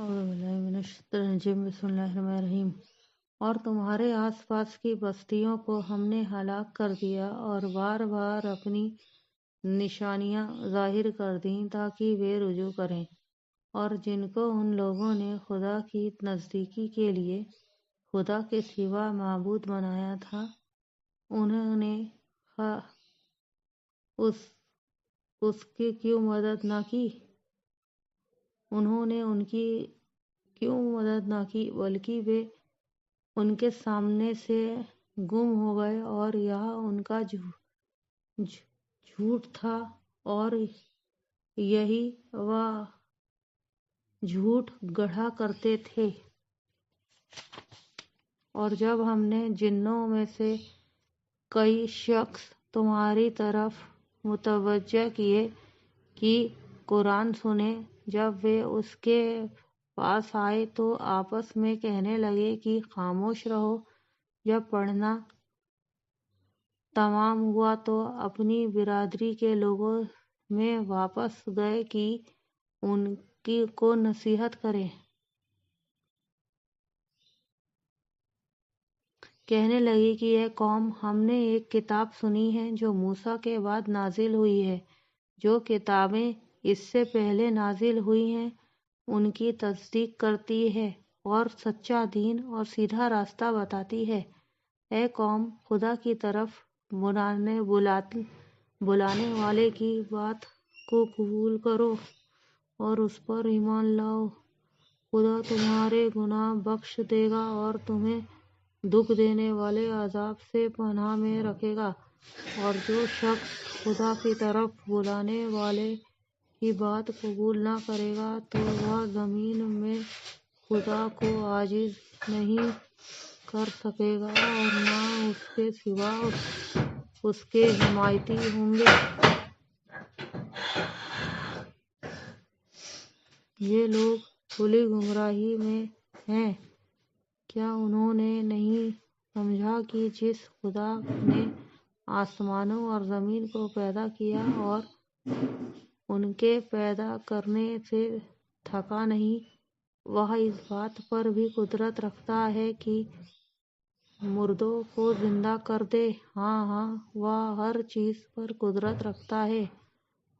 اعوذ باللہ من الشیطان الرجیم، بسم اللہ الرحمن الرحیم۔ اور تمہارے آس پاس کی بستیوں کو ہم نے ہلاک کر دیا اور بار بار اپنی نشانیاں ظاہر کر دیں تاکہ وہ رجوع کریں، اور جن کو ان لوگوں نے خدا کی نزدیکی کے لیے خدا کے سوا معبود بنایا تھا، انہوں نے اس کی کیوں مدد نہ کی؟ انہوں نے ان کی کیوں مدد نہ کی، بلکہ وہ ان کے سامنے سے گم ہو گئے، اور یہ ان کا جھوٹ تھا، اور یہی وہ جھوٹ گڑھا کرتے تھے۔ اور جب ہم نے جنوں میں سے کئی شخص تمہاری طرف متوجہ کیے کہ قرآن سنیں، جب وہ اس کے پاس آئے تو آپس میں کہنے لگے کہ خاموش رہو۔ جب پڑھنا تمام ہوا تو اپنی برادری کے لوگوں میں واپس گئے کہ ان کو نصیحت کریں۔ کہنے لگے کہ اے قوم، ہم نے ایک کتاب سنی ہے جو موسیٰ کے بعد نازل ہوئی ہے۔ جو کتابیں اس سے پہلے نازل ہوئی ہیں ان کی تصدیق کرتی ہے اور سچا دین اور سیدھا راستہ بتاتی ہے۔ اے قوم، خدا کی طرف بلانے والے کی بات کو قبول کرو اور اس پر ایمان لاؤ۔ خدا تمہارے گناہ بخش دے گا اور تمہیں دکھ دینے والے عذاب سے پناہ میں رکھے گا۔ اور جو شخص خدا کی طرف بلانے والے کی بات قبول نہ کرے گا تو وہ زمین میں خدا کو عاجز نہیں کر سکے گا اور نہ اس کے سوا اس کے حمایتی ہوں گے۔ یہ لوگ کھلی گمراہی میں ہیں۔ کیا انہوں نے نہیں سمجھا کہ جس خدا نے آسمانوں اور زمین کو پیدا کیا اور ان کے پیدا کرنے سے تھکا نہیں، وہ اس بات پر بھی قدرت رکھتا ہے کہ مردوں کو زندہ کر دے؟ ہاں، وہ ہر چیز پر قدرت رکھتا ہے۔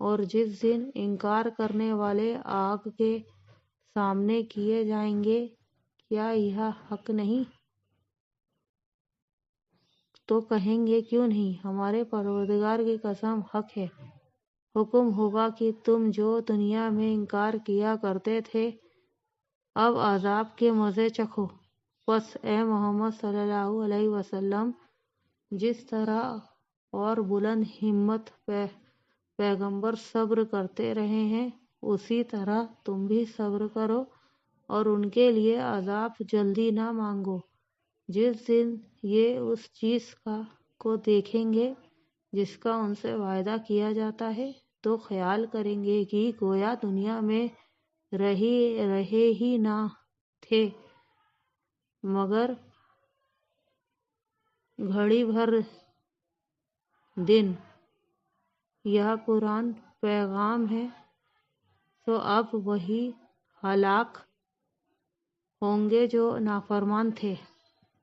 اور جس دن انکار کرنے والے آگ کے سامنے کیے جائیں گے، کیا یہ حق نہیں؟ تو کہیں گے کیوں نہیں؟ ہمارے پروردگار کی قسم، حق ہے۔ حکم ہوگا کہ تم جو دنیا میں انکار کیا کرتے تھے اب عذاب کے مزے چکھو۔ پس اے محمد صلی اللہ علیہ وسلم، جس طرح اور بلند ہمت پیغمبر صبر کرتے رہے ہیں اسی طرح تم بھی صبر کرو اور ان کے لیے عذاب جلدی نہ مانگو۔ جس دن یہ اس چیز کو دیکھیں گے جس کا ان سے وعدہ کیا جاتا ہے تو خیال کریں گے کہ گویا دنیا میں رہے ہی نہ تھے مگر گھڑی بھر دن۔ یہ قرآن پیغام ہے، سو اب وہی ہلاک ہوں گے جو نافرمان تھے۔